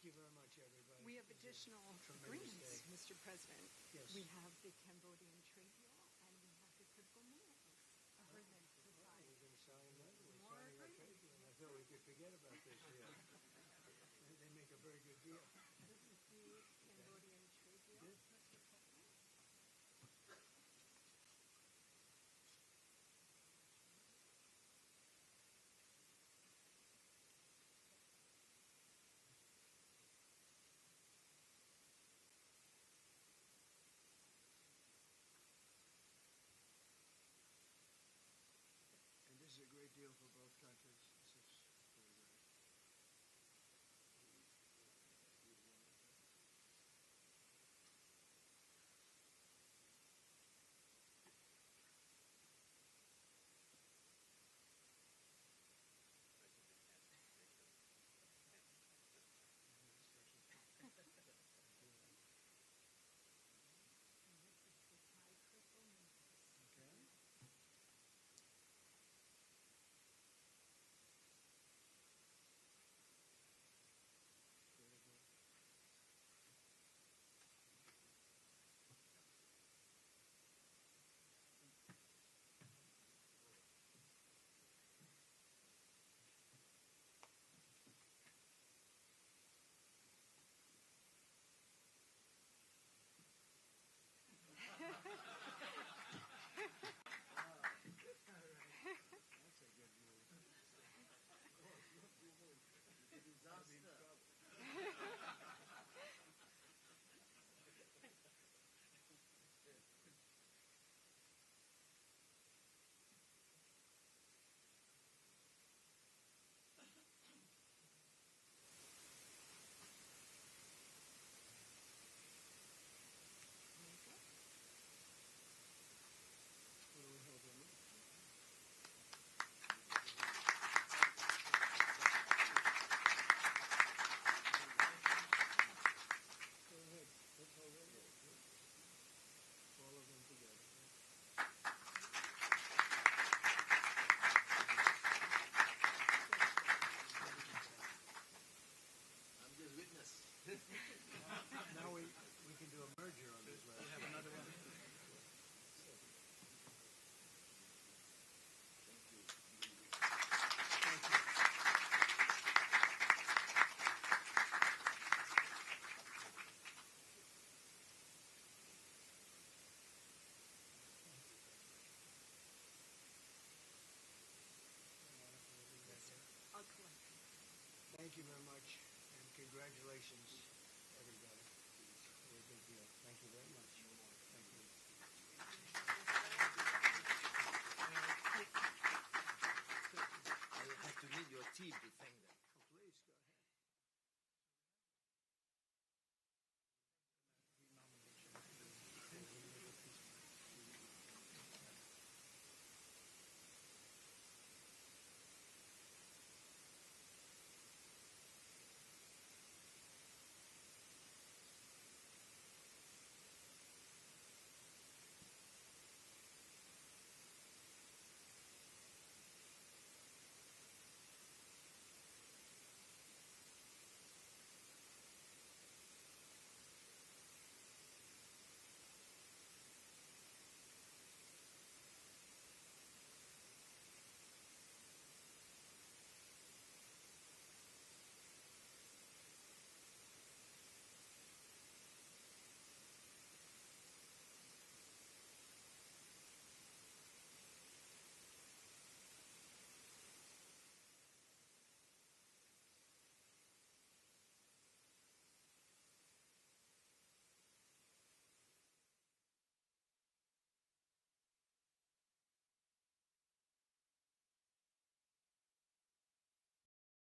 Thank you very much, everybody. We have additional agreements, Mr. President. Yes. We have the Cambodian trade deal and we have the critical minerals agreement to sign. We're going to sign that. We're signing our trade deal. I thought we could forget about this deal. They make a very good deal. This is the Cambodian trade deal, Mr. President. And this is a great deal for both countries. This is very great. And this is the Thai critical minerals. Okay. Very good. That's a good move. What do we hold on this? Go ahead. Let's hold it. All of them together. I'm just witness. Now we can do a merger on this last. Have another one. I'll collect them. Thank you very much, and congratulations, everybody. Very big deal. Thank you very much. Thank you. I will have to need your team to thank them. Please, go ahead.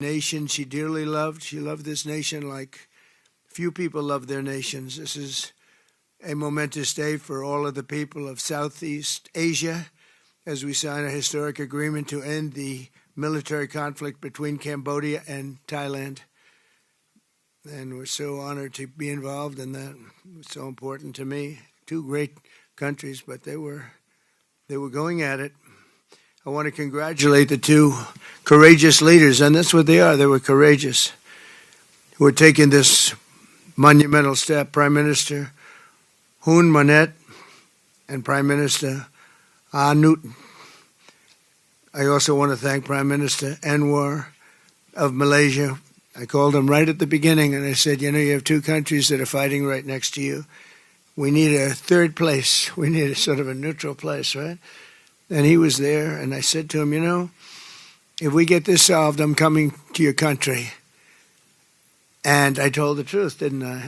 Nation she dearly loved. She loved this nation like few people love their nations. This is a momentous day for all of the people of Southeast Asia as we sign a historic agreement to end the military conflict between Cambodia and Thailand. And we're so honored to be involved in that. It's so important to me. Two great countries, but they were going at it. I want to congratulate the two courageous leaders, and that's what they are. They were courageous, who are taking this monumental step, Prime Minister Hun Manet and Prime Minister Newton. I also want to thank Prime Minister Anwar of Malaysia. I called him right at the beginning and I said, you have two countries that are fighting right next to you. We need a third place. We need a sort of a neutral place, right? And he was there, and I said to him, if we get this solved, I'm coming to your country. And I told the truth, didn't I?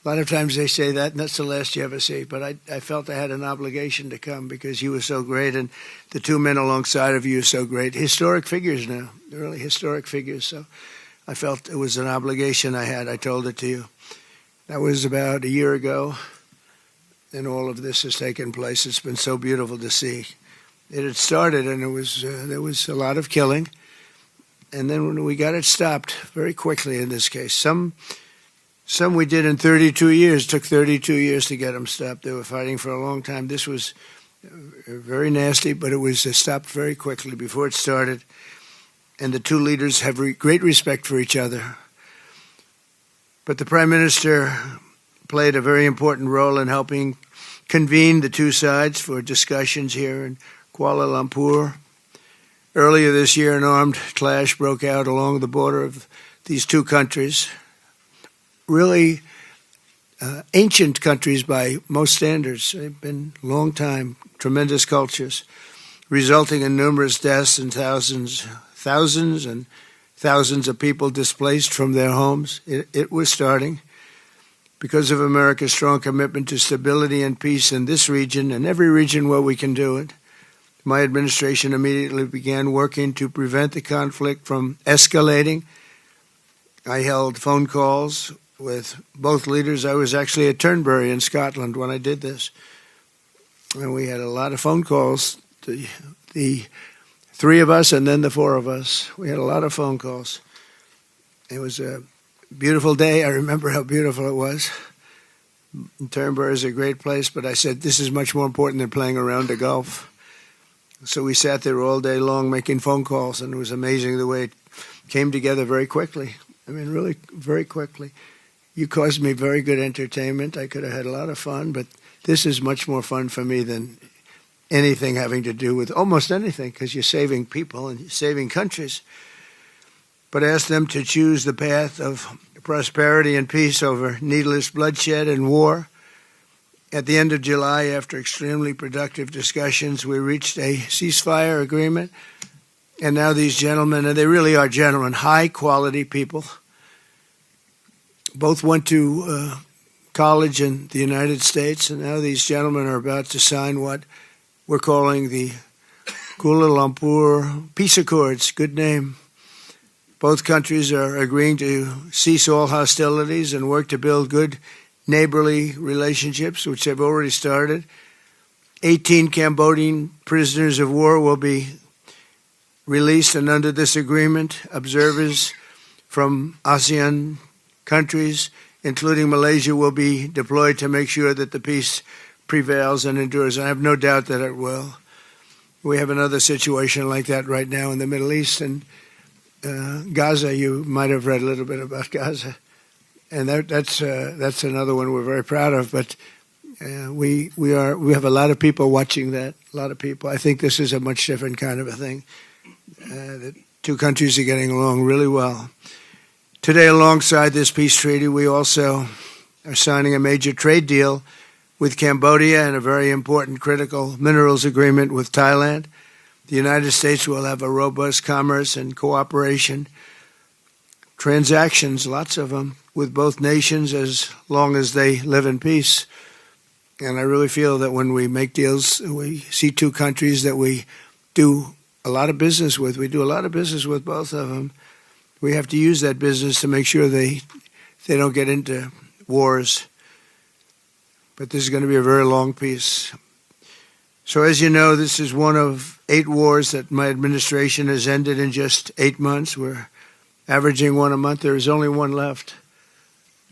A lot of times they say that, and that's the last you ever see. But I felt I had an obligation to come because you were so great, and the two men alongside of you are so great. Historic figures now. They're really historic figures. So I felt it was an obligation I had. I told it to you. That was about a year ago, and all of this has taken place. It's been so beautiful to see. It had started, and there was a lot of killing. And then when we got it stopped very quickly in this case, some we did in 32 years. It took 32 years to get them stopped. They were fighting for a long time. This was very nasty, but it was stopped very quickly before it started. And the two leaders have great respect for each other. But the Prime Minister played a very important role in helping convene the two sides for discussions here in Kuala Lumpur. Earlier this year, an armed clash broke out along the border of these two countries, really ancient countries by most standards. They've been a long time, tremendous cultures, resulting in numerous deaths and thousands and thousands of people displaced from their homes. It was starting because of America's strong commitment to stability and peace in this region and every region where we can do it. My administration immediately began working to prevent the conflict from escalating. I held phone calls with both leaders. I was actually at Turnberry in Scotland when I did this. And we had a lot of phone calls, the three of us and then the four of us. We had a lot of phone calls. It was a beautiful day. I remember how beautiful it was. Turnberry is a great place, but I said, this is much more important than playing around the Gulf. So we sat there all day long making phone calls, and it was amazing the way it came together very quickly. I mean, really very quickly. You caused me very good entertainment. I could have had a lot of fun, but this is much more fun for me than anything having to do with almost anything, because you're saving people and you're saving countries. But ask them to choose the path of prosperity and peace over needless bloodshed and war. At the end of July, after extremely productive discussions, we reached a ceasefire agreement. And now these gentlemen, and they really are gentlemen, high-quality people, both went to college in the United States, and now these gentlemen are about to sign what we're calling the Kuala Lumpur Peace Accords. Good name. Both countries are agreeing to cease all hostilities and work to build good neighborly relationships, which have already started. 18 Cambodian prisoners of war will be released, and under this agreement, observers from ASEAN countries, including Malaysia, will be deployed to make sure that the peace prevails and endures. I have no doubt that it will. We have another situation like that right now in the Middle East, and Gaza. You might have read a little bit about Gaza. And that's another one we're very proud of. But we have a lot of people watching that. A lot of people. I think this is a much different kind of a thing. The two countries are getting along really well. Today, alongside this peace treaty, we also are signing a major trade deal with Cambodia and a very important critical minerals agreement with Thailand. The United States will have a robust commerce and cooperation transactions, lots of them, with both nations as long as they live in peace. And I really feel that when we make deals, we see two countries that we do a lot of business with. We do a lot of business with both of them. We have to use that business to make sure they don't get into wars. But this is going to be a very long peace. So as you know, this is one of 8 wars that my administration has ended in just 8 months. We're averaging one a month. There is only one left,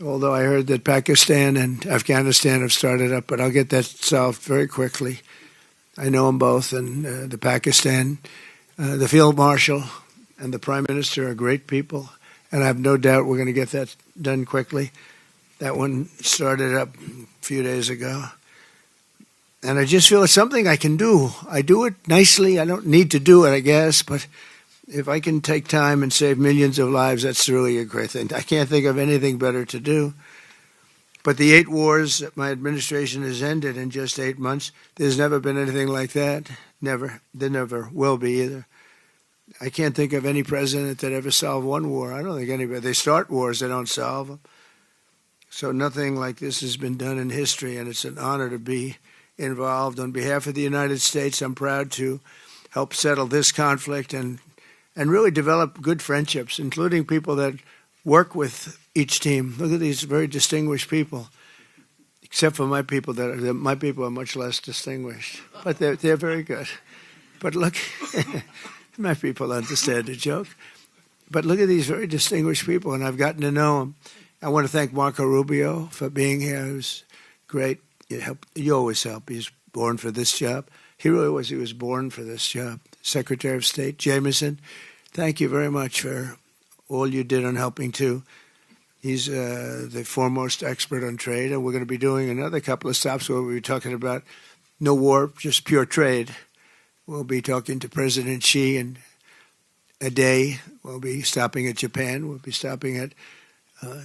although I heard that Pakistan and Afghanistan have started up, but I'll get that solved very quickly. I know them both, and the Pakistan, the Field Marshal and the Prime Minister are great people, and I have no doubt we're going to get that done quickly. That one started up a few days ago. And I just feel it's something I can do. I do it nicely. I don't need to do it, I guess, but if I can take time and save millions of lives, that's really a great thing. I can't think of anything better to do. But the 8 wars that my administration has ended in just 8 months, there's never been anything like that. Never. There never will be either. I can't think of any president that ever solved one war. I don't think anybody. They start wars, they don't solve them. So nothing like this has been done in history, and it's an honor to be involved. On behalf of the United States, I'm proud to help settle this conflict and really develop good friendships, including people that work with each team. Look at these very distinguished people, except for my people. My people are much less distinguished, but they're very good. But look, my people understand the joke. But look at these very distinguished people, and I've gotten to know them. I want to thank Marco Rubio for being here. He was great. You always help. He's born for this job. He really was. He was born for this job. Secretary of State Jameson, thank you very much for all you did on helping too. He's the foremost expert on trade, and we're going to be doing another couple of stops where we'll be talking about no war, just pure trade. We'll be talking to President Xi in a day. We'll be stopping at Japan. We'll be stopping at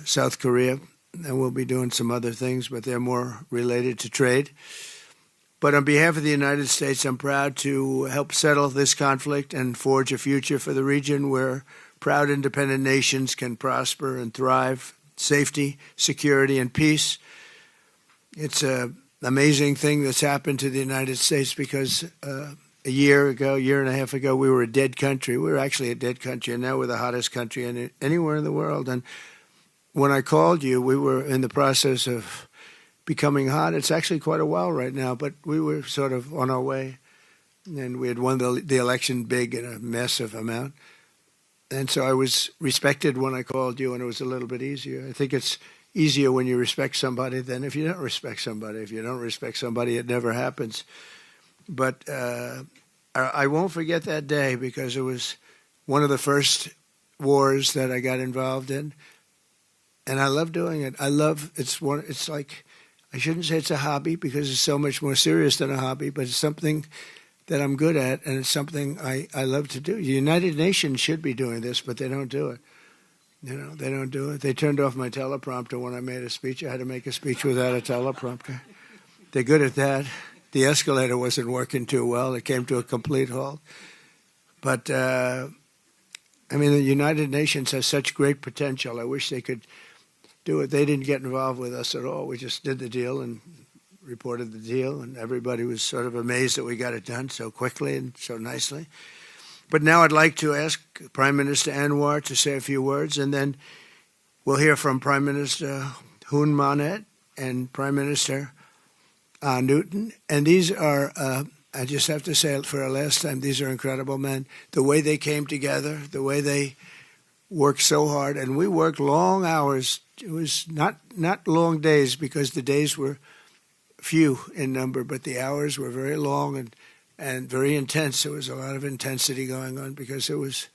South Korea, and we'll be doing some other things, but they're more related to trade. But on behalf of the United States, I'm proud to help settle this conflict and forge a future for the region where proud independent nations can prosper and thrive, safety, security, and peace. It's an amazing thing that's happened to the United States because a year and a half ago, we were a dead country. We were actually a dead country, and now we're the hottest country anywhere in the world. And when I called you, we were in the process of becoming hot. It's actually quite a while right now, but we were sort of on our way, and we had won the election big in a massive amount. And so I was respected when I called you, and it was a little bit easier. I think it's easier when you respect somebody than if you don't respect somebody. If you don't respect somebody, it never happens. But I won't forget that day because it was one of the first wars that I got involved in, and I love doing it. It's like, I shouldn't say it's a hobby because it's so much more serious than a hobby, but it's something that I'm good at, and it's something I love to do. The United Nations should be doing this, but they don't do it. They don't do it. They turned off my teleprompter when I made a speech. I had to make a speech without a teleprompter. They're good at that. The escalator wasn't working too well. It came to a complete halt. But, the United Nations has such great potential. I wish they could do it. They didn't get involved with us at all. We just did the deal and reported the deal, and everybody was sort of amazed that we got it done so quickly and so nicely. But now I'd like to ask Prime Minister Anwar to say a few words, and then we'll hear from Prime Minister Hun Manet and Prime Minister Newton. And these are, I just have to say it for a last time, these are incredible men. The way they came together, the way they worked so hard, and we worked long hours. It was not long days because the days were few in number, but the hours were very long and very intense. There was a lot of intensity going on because there was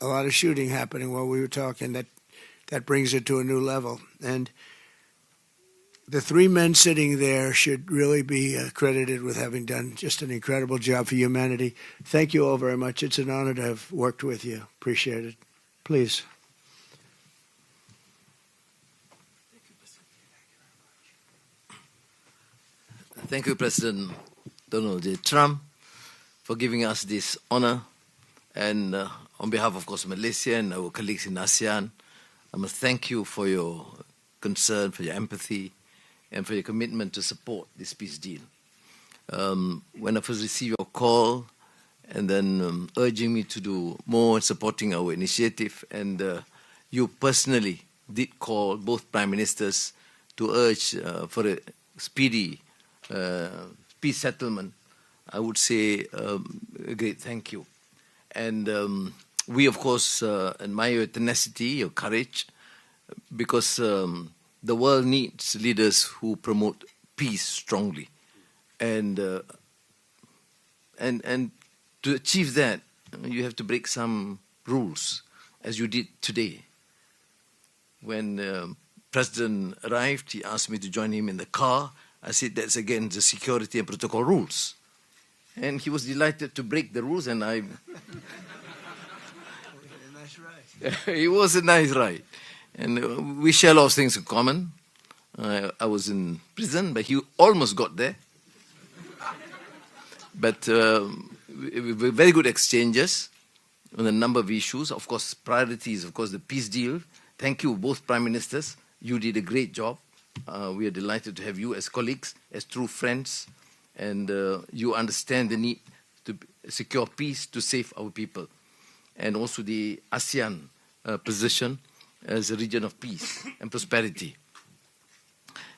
a lot of shooting happening while we were talking. That brings it to a new level. And the 3 men sitting there should really be credited with having done just an incredible job for humanity. Thank you all very much. It's an honor to have worked with you. Appreciate it. Please. Thank you, President Donald J. Trump, for giving us this honor. And on behalf, of course, Malaysia and our colleagues in ASEAN, I must thank you for your concern, for your empathy, and for your commitment to support this peace deal. When I first received your call and then urging me to do more, supporting our initiative, and you personally did call both prime ministers to urge for a speedy peace settlement, I would say a great thank you. And we, of course, admire your tenacity, your courage, because the world needs leaders who promote peace strongly. And to achieve that, you have to break some rules, as you did today. when President arrived, he asked me to join him in the car. I said, that's against the security and protocol rules. And he was delighted to break the rules, and I... Nice ride. It was a nice ride. And we share a lot of things in common. I was in prison, but he almost got there. But very good exchanges on a number of issues. Of course, priorities, of course, the peace deal. Thank you, both Prime Ministers. You did a great job. We are delighted to have you as colleagues, as true friends. And you understand the need to secure peace to save our people. And also the ASEAN position as a region of peace and prosperity.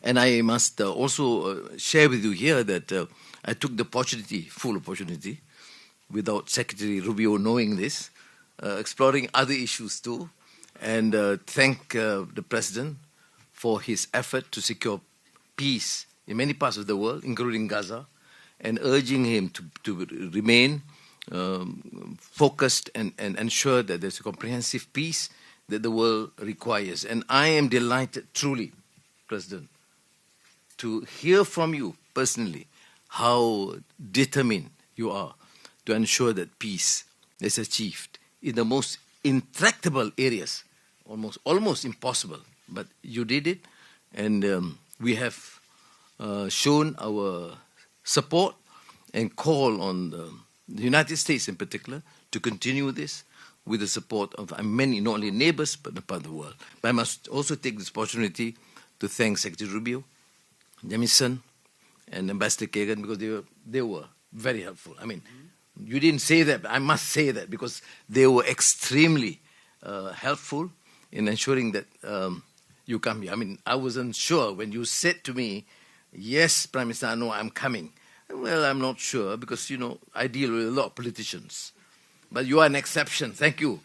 And I must also share with you here that I took the opportunity, full opportunity, without Secretary Rubio knowing this, exploring other issues too, and thank the President for his effort to secure peace in many parts of the world, including Gaza, and urging him to remain focused and ensure that there's a comprehensive peace that the world requires. And I am delighted, truly, President, to hear from you personally how determined you are to ensure that peace is achieved in the most intractable areas, almost impossible. But you did it, and we have shown our support and call on the United States in particular to continue this with the support of many, not only neighbors, but the part of the world. But I must also take this opportunity to thank Secretary Rubio, Jamison, and Ambassador Kagan, because they were very helpful. I mean, you didn't say that, but I must say that, because they were extremely helpful in ensuring that you come here. I mean, I wasn't sure when you said to me, yes, Prime Minister, I know I'm coming. Well, I'm not sure, because, you know, I deal with a lot of politicians. But you are an exception. Thank you,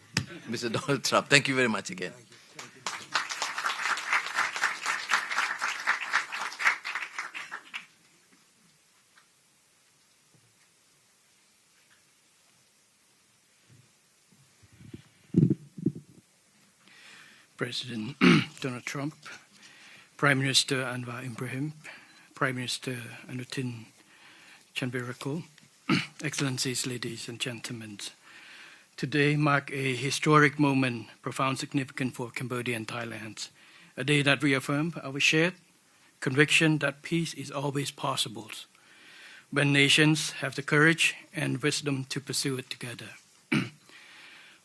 Mr. Donald Trump. Thank you very much again. President Donald Trump, Prime Minister Anwar Ibrahim, Prime Minister Anutin Chanvirakul, Excellencies, ladies and gentlemen. Today marks a historic moment, profound significance for Cambodia and Thailand, a day that reaffirms our shared conviction that peace is always possible when nations have the courage and wisdom to pursue it together.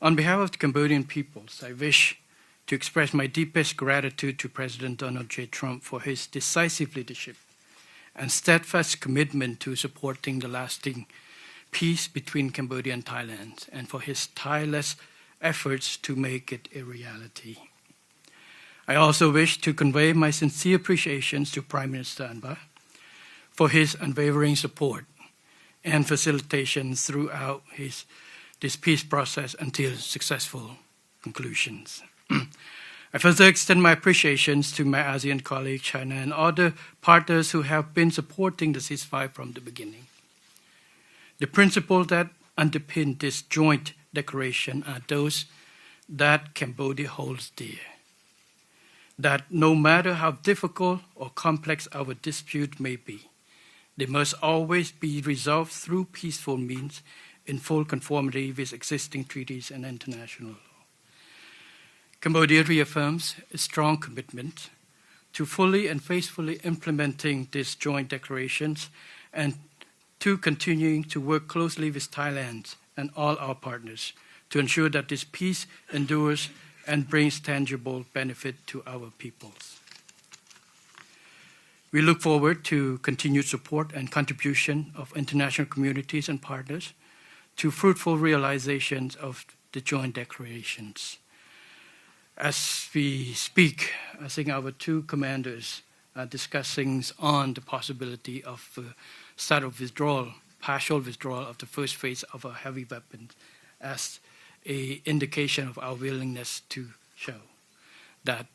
On behalf of the Cambodian peoples, I wish to express my deepest gratitude to President Donald J. Trump for his decisive leadership and steadfast commitment to supporting the lasting peace between Cambodia and Thailand, and for his tireless efforts to make it a reality. I also wish to convey my sincere appreciations to Prime Minister Anwar for his unwavering support and facilitation throughout this peace process until successful conclusions. I further extend my appreciations to my ASEAN colleagues, China, and other partners who have been supporting the ceasefire from the beginning. The principles that underpin this joint declaration are those that Cambodia holds dear. That no matter how difficult or complex our dispute may be, they must always be resolved through peaceful means in full conformity with existing treaties and international law. Cambodia reaffirms a strong commitment to fully and faithfully implementing these joint declarations and to continuing to work closely with Thailand and all our partners to ensure that this peace endures and brings tangible benefit to our peoples. We look forward to continued support and contribution of international communities and partners to fruitful realizations of the joint declarations. As we speak, I think our two commanders are discussing on the possibility of start of withdrawal, partial withdrawal of the first phase of our heavy weapons as an indication of our willingness to show that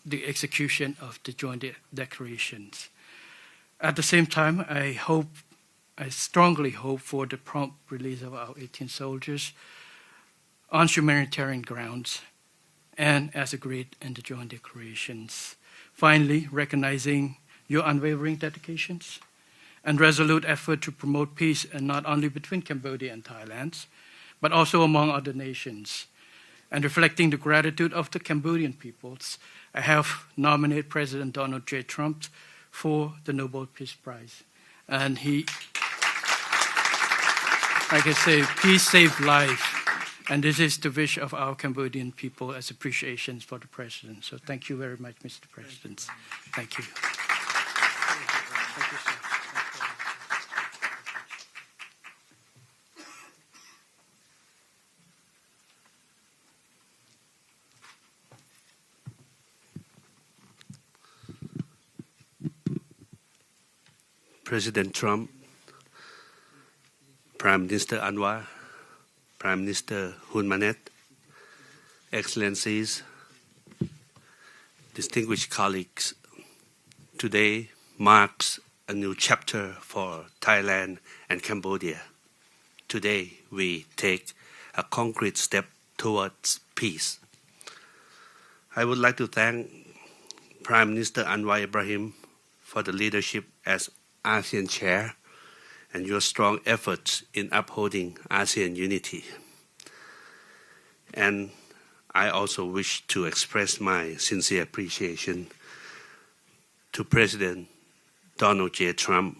the execution of the joint declarations. At the same time, I strongly hope for the prompt release of our 18 soldiers on humanitarian grounds and as agreed in the joint declarations. Finally, recognizing your unwavering dedications and resolute effort to promote peace, and not only between Cambodia and Thailand, but also among other nations, and reflecting the gratitude of the Cambodian peoples, I have nominated President Donald J. Trump for the Nobel Peace Prize. And he, like I say, peace saved life. And this is the wish of our Cambodian people as appreciation for the President. So thank you very much, Mr. President. Thank you. Thank you, sir. President Trump, Prime Minister Anwar, Prime Minister Hun Manet, Excellencies, distinguished colleagues, today marks a new chapter for Thailand and Cambodia. Today we take a concrete step towards peace. I would like to thank Prime Minister Anwar Ibrahim for the leadership as ASEAN Chair and your strong efforts in upholding ASEAN unity. And I also wish to express my sincere appreciation to President Donald J. Trump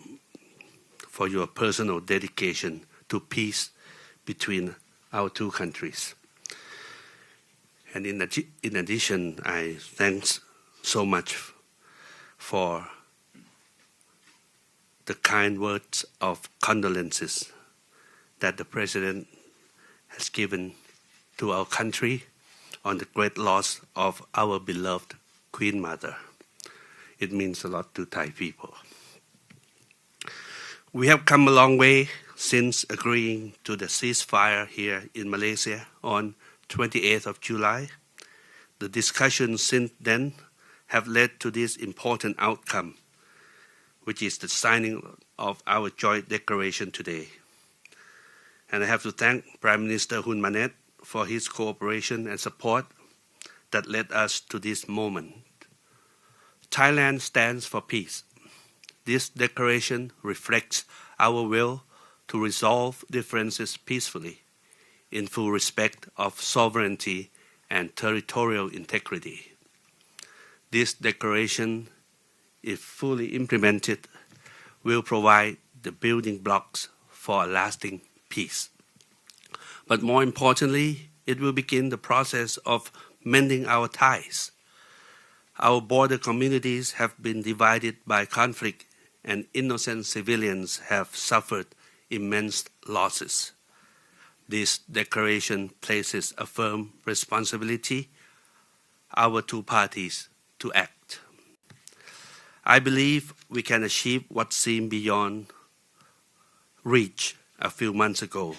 for your personal dedication to peace between our two countries. And in addition, I thanks so much for the kind words of condolences that the President has given to our country on the great loss of our beloved Queen Mother. It means a lot to Thai people. We have come a long way since agreeing to the ceasefire here in Malaysia on 28th of July. The discussions since then have led to this important outcome, which is the signing of our joint declaration today. And I have to thank Prime Minister Hun Manet for his cooperation and support that led us to this moment. Thailand stands for peace. This declaration reflects our will to resolve differences peacefully, in full respect of sovereignty and territorial integrity. This declaration, if fully implemented, will provide the building blocks for a lasting peace. But more importantly, it will begin the process of mending our ties. Our border communities have been divided by conflict, and innocent civilians have suffered immense losses. This declaration places a firm responsibility on our two parties to act. I believe we can achieve what seemed beyond reach a few months ago.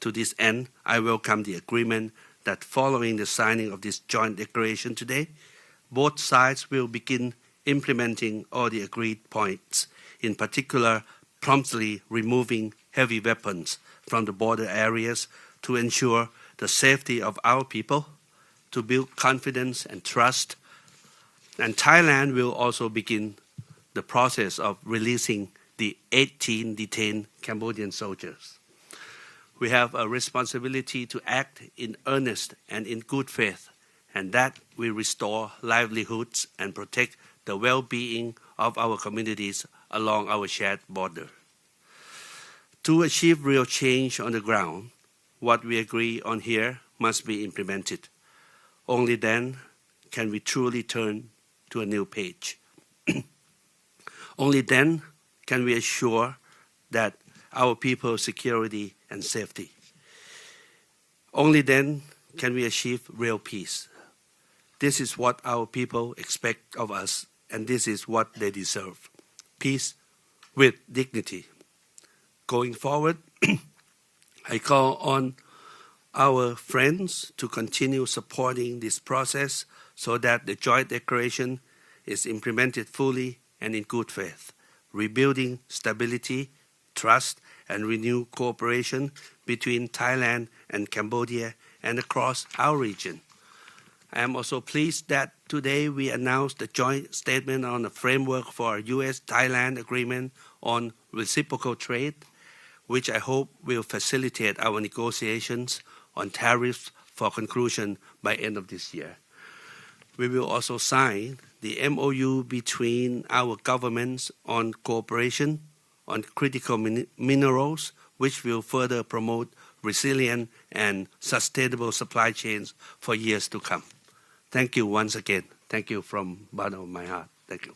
To this end, I welcome the agreement that following the signing of this joint declaration today, both sides will begin implementing all the agreed points, in particular promptly removing heavy weapons from the border areas to ensure the safety of our people, to build confidence and trust. And Thailand will also begin the process of releasing the 18 detained Cambodian soldiers. We have a responsibility to act in earnest and in good faith, and that will restore livelihoods and protect the well-being of our communities along our shared border. To achieve real change on the ground, what we agree on here must be implemented. Only then can we truly turn to a new page. Only then can we assure that our people's security and safety. Only then can we achieve real peace. This is what our people expect of us, and this is what they deserve. Peace with dignity. Going forward, I call on our friends to continue supporting this process so that the joint declaration is implemented fully and in good faith, rebuilding stability, trust, and renewed cooperation between Thailand and Cambodia and across our region. I am also pleased that today we announced the joint statement on the framework for a U.S.-Thailand agreement on reciprocal trade, which I hope will facilitate our negotiations on tariffs for conclusion by end of this year. We will also sign the MOU between our governments on cooperation on critical minerals, which will further promote resilient and sustainable supply chains for years to come. Thank you once again. Thank you from bottom of my heart. Thank you.